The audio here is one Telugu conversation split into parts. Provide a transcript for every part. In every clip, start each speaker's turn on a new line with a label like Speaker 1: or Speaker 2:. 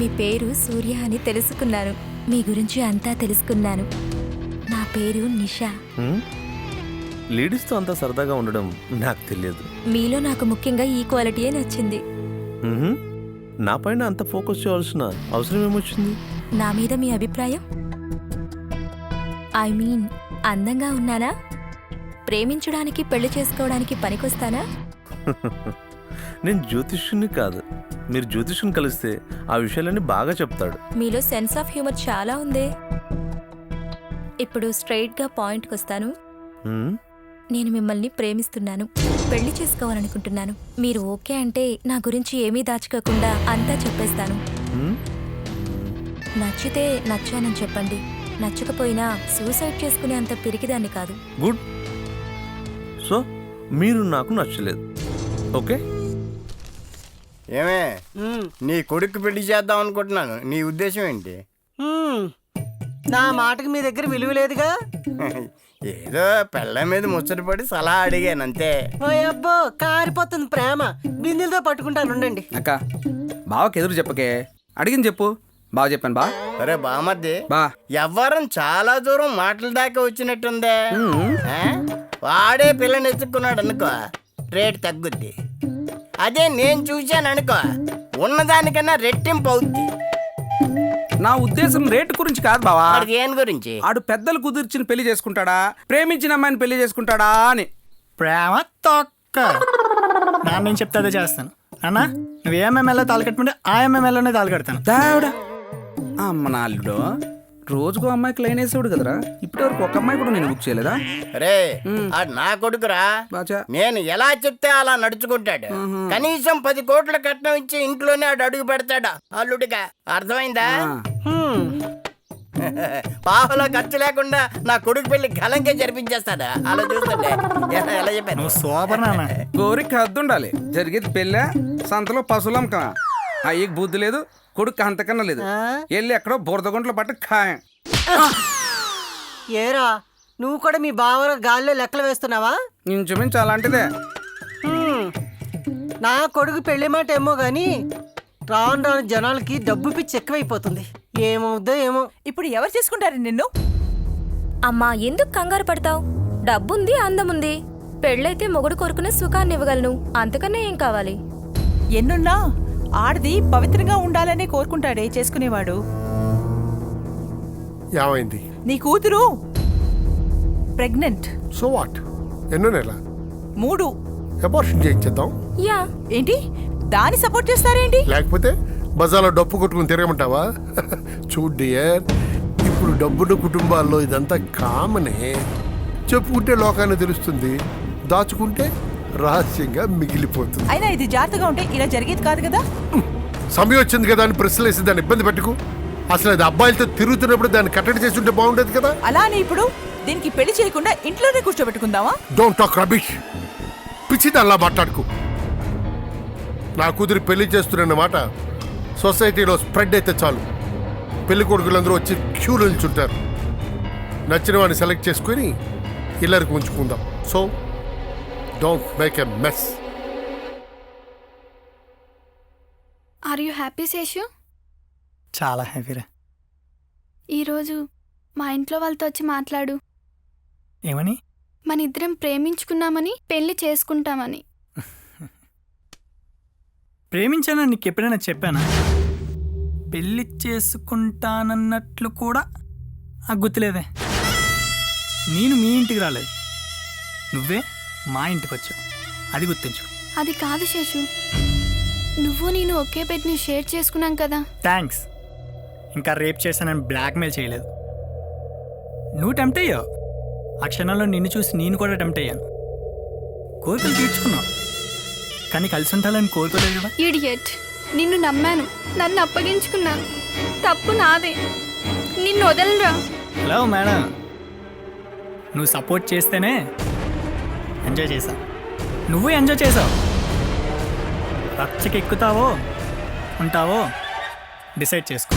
Speaker 1: మీ పేరు సూర్య అని తెలుసుకున్నాను. మీ గురించి అంతా తెలుసుకున్నాను. నా పేరు నిషా.
Speaker 2: లేడీస్తో అంతా సరదాగా ఉండడం నాకు తెలియదు.
Speaker 1: మీలో నాకు ముఖ్యంగా ఈ క్వాలిటీయే నచ్చింది.
Speaker 2: నా పైన అంత ఫోకస్ చేయాల్సిన అవసరం ఏమొచ్చింది?
Speaker 1: నా మీద మీ అభిప్రాయం? ఐ మీన్, అందంగా ఉన్నానా? ప్రేమించడానికి పెళ్లి చేసుకోవడానికి పనికొస్తానా?
Speaker 2: నేను జ్యోతిష్యుని కాదు. మీరు జ్యోతిష్యుని కలిస్తే ఆ విషయాలన్నీ బాగా చెప్తాడు.
Speaker 1: మీలో సెన్స్ ఆఫ్ హ్యూమర్ చాలా ఉందే. ఇప్పుడు స్ట్రైట్గా పాయింట్కి వస్తాను. నేను మిమ్మల్ని ప్రేమిస్తున్నాను, పెళ్లి చేసుకోవాలనుకుంటున్నాను. మీరు ఓకే అంటే నా గురించి ఏమీ దాచుకోకుండా అంతా చెప్పేస్తాను. నచ్చితే నచ్చానని చెప్పండి, నచ్చకపోయినా సూసైడ్ చేసుకునే అంత పిరికిదాన్ని కాదు.
Speaker 2: గుడ్. సో మీరు నాకు నచ్చలేదు, ఓకే?
Speaker 3: ఏమే, నీ కొడుకు పెళ్లి చేద్దాం అనుకుంటున్నాను. నీ ఉద్దేశం ఏంటి?
Speaker 4: నా మాటకి మీ దగ్గర విలువ లేదుగా.
Speaker 3: ఏదో పెళ్ళ మీద ముచ్చటపడి సలహా అడిగాను అంతే.
Speaker 4: ఓ అబ్బో, కారిపోతుంది ప్రేమ. బిందెలతో పట్టుకుంటాను ఉండండి.
Speaker 5: అక్క, బావకి ఎదురు చెప్పకే, అడిగింది చెప్పు. బాగా చెప్పాను బా.
Speaker 3: అరే బామర్ది,
Speaker 5: బా
Speaker 3: ఎవ్వరం చాలా దూరం మాటల దాకా వచ్చినట్టుందే. వాడే పిల్లని ఎత్తుక్కున్నాడు అనుకో, రేటు తగ్గుద్ది. అదే నేను చూశాను అనుకో, ఉన్నదానికన్నా రెట్టింపు అవుద్ది.
Speaker 5: నా ఉద్దేశం రేటు గురించి కాదు బావా.
Speaker 3: దేని గురించి?
Speaker 5: ఆడు పెద్దలు కుదిర్చిన పెళ్లి చేసుకుంటాడా, ప్రేమించిన అమ్మాయిని పెళ్లి చేసుకుంటాడా అని.
Speaker 6: ప్రేమ తొక్క. నేను చెప్తే అదే చేస్తాను. అన్నా, నువ్వు ఏఎంఎంఎల్లో తాళి కట్టుకుంటే ఆ ఎంఎంఎల్లోనే తాళి కడతాను.
Speaker 5: దావిడా, అమ్మ నా అల్లుడు రోజుకో అమ్మాయికి లైన్ వేసేవాడు కదరా. ఇప్పటి వరకు ఒక అమ్మాయి కూడా నేను బుక్ చేయలేదా?
Speaker 3: రే, అది నా కొడుకురా.
Speaker 5: బాచా,
Speaker 3: నేను ఎలా చెప్తే అలా నడుచుకుంటాడు. కనీసం 10 కోట్ల కట్నం ఇచ్చి ఇంట్లోనే ఆడు అడుగు పెడతాడా అల్లుడిగా. అర్థమైందా? పాపలో ఖర్చు లేకుండా నా కొడుకు పెళ్లి ఘనంగా జరిపించేస్తాడా? అలా చూస్తుండే ఎలా చెప్పాను.
Speaker 6: నువ్వు సూపర్ నాన్న.
Speaker 5: కోరిక హద్దుండాలి. జరిగేది పెళ్ళా, సంతలో పశువులంకా. అయ్యకి బుద్ధి లేదు, కొడుకు అంతకన్నా లేదు. వెళ్ళి ఎక్కడో బురదగుంటలో పట్ట ఖాయం.
Speaker 4: ఏరా, నువ్వు కూడా మీ బావల గాల్లో లెక్కలు వేస్తున్నావా?
Speaker 5: ఇంచుమించు అలాంటిదే.
Speaker 4: నా కొడుకు పెళ్లి మాట ఏమో గాని రాను రాను జనాలకి డబ్బు పిచ్చి ఎక్కువైపోతుంది. ఏమవుద్దో ఏమో.
Speaker 7: ఇప్పుడు ఎవరు చేసుకుంటారు నిన్ను?
Speaker 1: అమ్మా, ఎందుకు కంగారు పడతావు? డబ్బుంది, అందముంది. పెళ్ళైతే మొగుడు కోరుకునే సుఖాన్ని ఇవ్వగలను. అంతకన్నా ఏం కావాలి?
Speaker 7: ఎన్నున్నా ఆడది పవిత్రంగా ఉండాలనే కోరుకుంటాడే చేసుకునేవాడు.
Speaker 8: ఏమైంది?
Speaker 7: నీ కూతురు ప్రెగ్నెంట్.
Speaker 8: So what? ఎన్నో నెల?
Speaker 7: 3.
Speaker 8: అబార్షన్ చేయించేద్దాం.
Speaker 1: యా.
Speaker 7: ఏంటి దాన్ని సపోర్ట్ చేస్తారేంటి?
Speaker 8: లేకపోతే బజార్లో డప్పు కొట్టుకుని తిరగమంటావా? చూడు డియర్, ఇప్పుడు డబ్బున్న కుటుంబాల్లో ఇదంతా కామనే. చెప్పుకుంటే లోకాన్ని తెలుస్తుంది, దాచుకుంటే రహస్యంగా మిగిలిపోతుంది.
Speaker 7: అయినా ఇది జాగ్రత్తగా ఉంటే ఇలా జరిగేది కాదు కదా.
Speaker 8: సమయం వచ్చింది కదా అని ప్రశ్నలు వేసి దాన్ని ఇబ్బంది పెట్టుకు. అసలు అది అబ్బాయిలతో తిరుగుతున్నప్పుడు దాన్ని కట్టడి చేసి ఉంటే బాగుండేది కదా.
Speaker 7: అలానే ఇప్పుడు దీనికి పెళ్లి చేయకుండా ఇంట్లోనే కూర్చోబెట్టుకుందామా?
Speaker 8: Don't talk rubbish. పిచ్చిది అలా మాట్లాడుకు. నా కూతురి పెళ్లి చేస్తున్న మాట సొసైటీలో స్ప్రెడ్ అయితే చాలు, పెళ్లి కొడుకులందరూ వచ్చి క్యూలు నిల్చుంటారు. నచ్చిన వాడిని సెలెక్ట్ చేసుకుని ఇల్లరికి ఉంచుకుందాం. So don't make a mess.
Speaker 9: Are you happy Seshu?
Speaker 6: చాలా హ్యాపీరా.
Speaker 9: ఈరోజు మా ఇంట్లో వాళ్ళతో వచ్చి మాట్లాడు.
Speaker 6: ఏమని?
Speaker 9: మన ఇద్దరం ప్రేమించుకున్నామని, పెళ్లి చేసుకుంటామని.
Speaker 6: ప్రేమించానని నీకు ఎప్పుడైనా చెప్పానా? పెళ్ళి చేసుకుంటానన్నట్లు కూడా నాకు గుర్తులేదే. నేను మీ ఇంటికి రాలేదు, నువ్వే మా ఇంటికి వచ్చావు. అది గుర్తించు.
Speaker 9: అది కాదు శేషు, నువ్వు నేను ఒకే బెడ్ని షేర్ చేసుకున్నాం కదా.
Speaker 6: థ్యాంక్స్. ఇంకా రేప్ చేశానని బ్లాక్మెయిల్ చేయలేదు. నువ్వు టెంప్ట్ అయ్యావు. ఆ క్షణంలో నిన్ను చూసి నేను కూడా టెంప్ట్ అయ్యాను. కోరికలు తీర్చుకున్నావు, కానీ కలిసి ఉండాలని కోరుకోలేదు కదా.
Speaker 9: ఇడియట్, నిన్ను నమ్మాను, నన్ను అప్పగించుకున్నాను. తప్పు నాదే, నిన్ను వదలరా.
Speaker 6: హలో మేడం, నువ్వు సపోర్ట్ చేస్తేనే ఎంజాయ్ చేశావు. నువ్వు ఎంజాయ్ చేసావు. రచ్చకి ఎక్కుతావో ఉంటావో డిసైడ్ చేసుకో.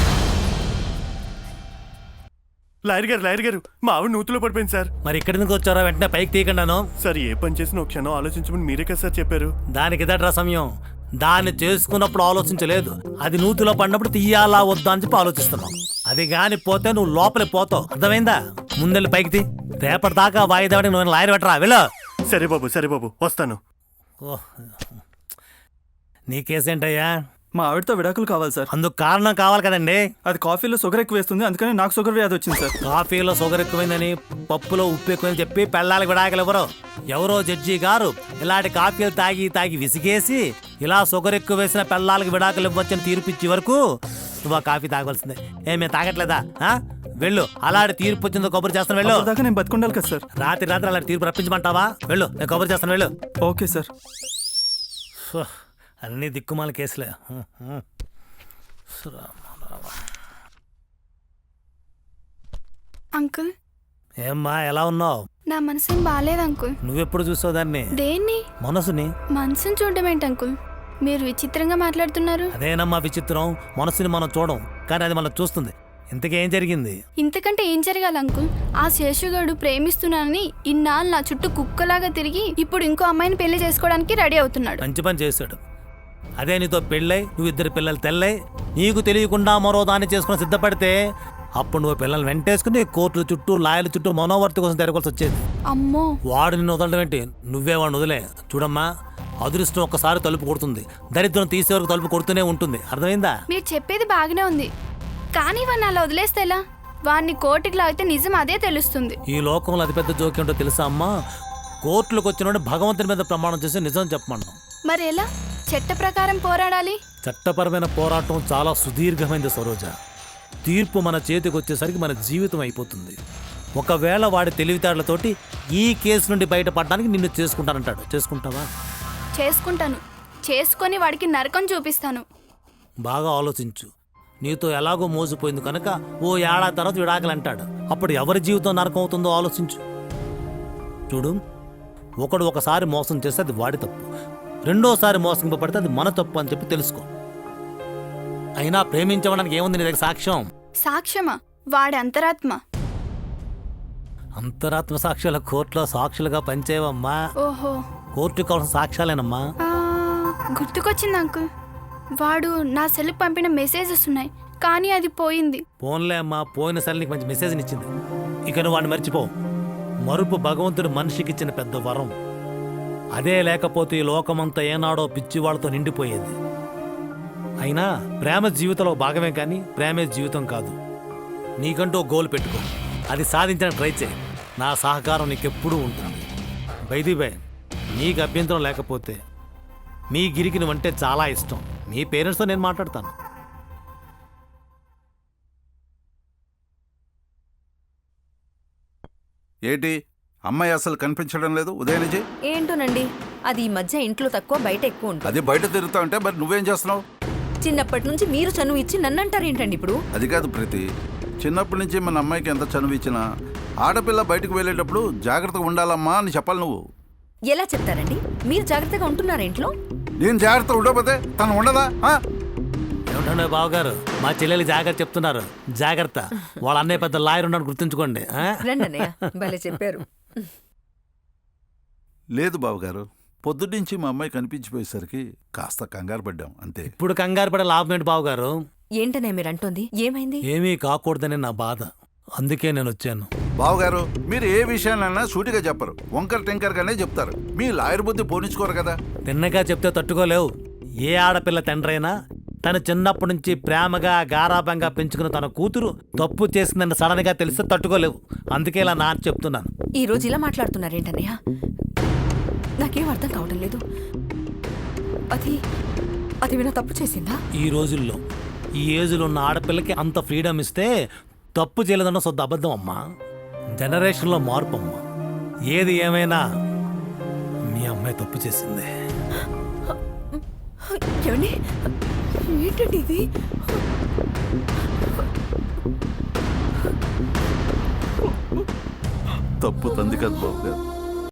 Speaker 10: లాయర్ గారు మా ఆవిడ నూతులో పడిపోయింది సార్.
Speaker 11: మరి ఇక్కడి నుంచి వచ్చారా? వెంటనే పైకి తీయకుండాను.
Speaker 10: సార్, ఏ పని చేసినా ఒక క్షణం ఆలోచించమని మీరే కదా సార్ చెప్పారు.
Speaker 11: దానికి ఇదట్రా సమయం. దాన్ని చేసుకున్నప్పుడు ఆలోచించలేదు. అది నూతిలో పడినప్పుడు తీయాలా వద్దా అని చెప్పి ఆలోచిస్తున్నావు. అది గాని పోతే నువ్వు లోపలికి పోతావు. అర్థమైందా? ముందెళ్ళి పైకి తీ. రేపటిదాకా వాయిదా పడి నువ్వు లాయర్ పెట్టరా. వెళ్ళు.
Speaker 10: సరే బాబు వస్తాను.
Speaker 11: ఓహ్, నీ కేసేంటయ్యా?
Speaker 6: మా ఆవిడతో విడాకులు కావాలి సార్.
Speaker 11: అందుకు కారణం కావాలి కదండి.
Speaker 6: అది కాఫీలో షుగర్ ఎక్కువ వేస్తుంది, అందుకని నాకు షుగర్ వ్యాధి వచ్చింది సార్.
Speaker 11: కాఫీలో షుగర్ ఎక్కువైందని, పప్పులో ఉప్పు ఎక్కువని చెప్పి పెళ్ళాలకు విడాకులు ఎవరో జడ్జి గారు ఇలాంటి కాఫీలు తాగి విసిగేసి ఇలా షుగర్ ఎక్కువ వేసిన పెళ్ళాలకు విడాకులు ఇవ్వచ్చని తీర్పిచ్చే వరకు నువ్వు ఆ కాఫీ తాగవలసిందే. మేము తాగట్లేదా? వెళ్ళు. అలాంటి తీర్పు వచ్చిందో కొబ్బరి చేస్తాను. వెళ్ళు.
Speaker 6: దాకా నేను బతుకుండాలి కదా సార్.
Speaker 11: రాత్రి అలాంటి తీర్పు రప్పించమంటావా? వెళ్ళు, నేను కొబ్బరి చేస్తాను. వెళ్ళు.
Speaker 6: Okay sir.
Speaker 11: అన్ని దిక్కుమాల కేసులే.
Speaker 9: అంకుల్,
Speaker 11: ఏమ్మా ఎలా ఉన్నావు?
Speaker 9: నా మనసేం బాగాలేదు అంకుల్.
Speaker 11: నువ్వెప్పుడు చూసావు దాన్ని?
Speaker 9: దేన్ని?
Speaker 11: మనసుని.
Speaker 9: మనసుని చూడడం ఏంటి అంకుల్? మీరు విచిత్రంగా మాట్లాడుతున్నారు.
Speaker 11: అదేనమ్మా విచిత్రం. మనసుని మనం చూడం, కానీ అది మనం చూస్తుంది. ఇంతకేం జరిగింది?
Speaker 9: ఇంతకంటే ఏం జరగాలి అంకుల్? ఆ శేషుగాడు ప్రేమిస్తున్నానని ఇన్నాళ్ళు నా చుట్టూ కుక్కలాగా తిరిగి ఇప్పుడు ఇంకో అమ్మాయిని పెళ్లి చేసుకోవడానికి రెడీ అవుతున్నాడు.
Speaker 11: మంచి పని చేశాడు. అదే నీతో పెళ్ళై నువ్వు 2 పిల్లలు తెల్లై నీకు తెలియకుండా మరో దాన్ని చేసుకుని సిద్ధపడితే అప్పుడు నువ్వు పిల్లల్ని వెంటేసుకుని కోర్టుల చుట్టూ లాయర్ల చుట్టూ మనోవర్తి కోసం తిరగాల్సి వచ్చేది.
Speaker 9: అమ్మో,
Speaker 11: వాడు నిన్ను వదలడం ఏంటి? నువ్వే వాడిని వదిలే. చూడమ్మా, అదృష్టం ఒక్కసారి తలుపు కొడుతుంది, దరిద్రం తీసే వరకు తలుపు కొడుతూనే ఉంటుంది. అర్థమైందా?
Speaker 9: మీరు చెప్పేది బాగానే ఉంది, కానీ వాడిని అలా వదిలేస్తే ఎలా? వాడిని కోర్టుకి లాగితే నిజం అదే తెలుస్తుంది.
Speaker 11: ఈ లోకంలో అతిపెద్ద జోక్యం ఏంటో తెలుసా అమ్మా? కోర్టులకు వచ్చిన భగవంతుని మీద ప్రమాణం చేసి నిజం చెప్పమన్నాం.
Speaker 9: మరి ఎలా చట్ట ప్రకారం పోరాడాలి?
Speaker 11: చట్టపరమైన పోరాటం చాలా సుదీర్ఘమైనది సరోజ. తీర్పు మన చేతికి వచ్చేసరికి మన జీవితం అయిపోతుంది. ఒకవేళ వాడి తెలివితేటలతోటి ఈ కేసు నుండి బయటపడడానికి నిన్ను చేసుకుంటానంటాడు. చేసుకుంటావా?
Speaker 9: చేసుకుంటాను. చేసుకొని వాడికి నరకం చూపిస్తాను.
Speaker 11: బాగా ఆలోచించు. నీతో ఎలాగో మోసపోయింది కనుక ఓ ఏడాది తర్వాత విడాకులు అంటాడు. అప్పుడు ఎవరి జీవితం నరకం అవుతుందో ఆలోచించు. చూడు, ఒకసారి మోసం చేస్తే అది వాడి తప్పు, రెండోసారి మోసంపడితే అది మన తప్పు అని చెప్పి తెలుసుకో. అయినా ప్రేమించడానికి ఏముంది నీ దగ్గర సాక్ష్యం?
Speaker 9: సాక్ష్యమా? వాడి అంతరాత్మ.
Speaker 11: అంతరాత్మ సాక్ష్యాల కోర్టులో సాక్షులుగా పనిచేయవమ్మా.
Speaker 9: ఓహో,
Speaker 11: కోర్టుకు కావాల్సిన సాక్ష్యాలేనమ్మా.
Speaker 9: గుర్తుకొచ్చింది అంకుల్. వాడు నా సెల్కి పంపిన మెసేజెస్ ఉన్నాయి, కానీ అది పోయింది.
Speaker 11: పోన్లే అమ్మా, పోయిన సరే నీకు మంచి మెసేజ్ని ఇచ్చింది. ఇక నువ్వు వాడిని మర్చిపో. మరుపు భగవంతుడు మనిషికి ఇచ్చిన పెద్ద వరం. అదే లేకపోతే ఈ లోకమంతా ఏనాడో పిచ్చి వాళ్ళతో నిండిపోయేది. అయినా ప్రేమ జీవితంలో భాగమే, కానీ ప్రేమే జీవితం కాదు. నీకంటూ గోల్ పెట్టుకో, అది సాధించడానికి ట్రై చేయి. నా సహకారం నీకెప్పుడూ ఉంటుంది. బై నీకు అభ్యంతరం లేకపోతే మీ గిరికి నువ్వంటే చాలా ఇష్టం. మీ పేరెంట్స్తో నేను మాట్లాడతాను.
Speaker 12: ఏంటి అమ్మాయి అసలు కనిపించడం లేదు ఉదయం నుంచి?
Speaker 7: ఏంటోనండి, అది ఈ మధ్య ఇంట్లో తక్కువ, బయట ఎక్కువ ఉంటుంది.
Speaker 12: అది బయట తిరుగుతా ఉంటే మరి నువ్వేం చేస్తున్నావు?
Speaker 7: చిన్నప్పటి నుంచి మీరు చనువు ఇచ్చి నన్ను అంటారు ఏంటండి ఇప్పుడు?
Speaker 12: అది కాదు ప్రీతి, చిన్నప్పటి నుంచి మన అమ్మాయికి ఎంత చనువు ఇచ్చినా ఆడపిల్ల బయటకు వెళ్ళేటప్పుడు జాగ్రత్తగా ఉండాలమ్మా అని చెప్పాలి నువ్వు.
Speaker 7: ఎలా చెప్తారండి? మీరు జాగ్రత్తగా ఉంటున్నారా ఇంట్లో?
Speaker 12: నేను జాగ్రత్త ఉండకపోతే తను ఉండదా?
Speaker 11: ఏమంటే బావగారు, మా చెల్లెలు జాగ్రత్త చెప్తున్నారు. జాగ్రత్త. వాళ్ళ అన్నయ్య పెద్ద లాయర్ ఉన్నాడు, గుర్తుంచుకోండి.
Speaker 7: భలే చెప్పారు.
Speaker 12: లేదు బావగారు, పొద్దున్నుంచి మా అమ్మాయి కనిపించిపోయేసరికి కాస్త కంగారు పడ్డాం అంతే.
Speaker 11: ఇప్పుడు కంగారు పడే లాభం ఏంటి బావగారు?
Speaker 7: ఏంటనే మీరు అంటోంది? ఏమైంది?
Speaker 11: ఏమీ కాకూడదని నా బాధ, అందుకే నేను వచ్చాను.
Speaker 12: బావగారు, మీరు ఏ విషయాలైనా సూటిగా చెప్పరు, వంకర్ టెంకర్గానే చెప్తారు. మీ లాయర్ బుద్ధి పోనించుకోరు కదా.
Speaker 11: తిన్నగా చెప్తే తట్టుకోలేవు. ఏ ఆడపిల్ల తండ్రైనా తను చిన్నప్పటి నుంచి ప్రేమగా గారాభంగా పెంచుకున్న తన కూతురు తప్పు చేసిందని సడన్ గా తెలిస్తే తట్టుకోలేవు. అందుకే ఇలా నా చెప్తున్నాను.
Speaker 7: ఈ రోజు ఇలా మాట్లాడుతున్నారేంటన్నయ్య? నాకేం అర్థం కావడం లేదు. అది విన తప్పు చేసిందా?
Speaker 11: ఈ రోజుల్లో ఈ ఏజ్లో ఉన్న ఆడపిల్లకి అంత ఫ్రీడమ్ ఇస్తే తప్పు చేయలేదన్న సొద్ద అబద్ధం అమ్మా. జనరేషన్లో మార్పు అమ్మా. ఏది ఏమైనా మీ అమ్మాయి తప్పు చేసింది.
Speaker 7: ఏంటండి ఇది?
Speaker 12: తప్పు తంది కదా బాబు గారు.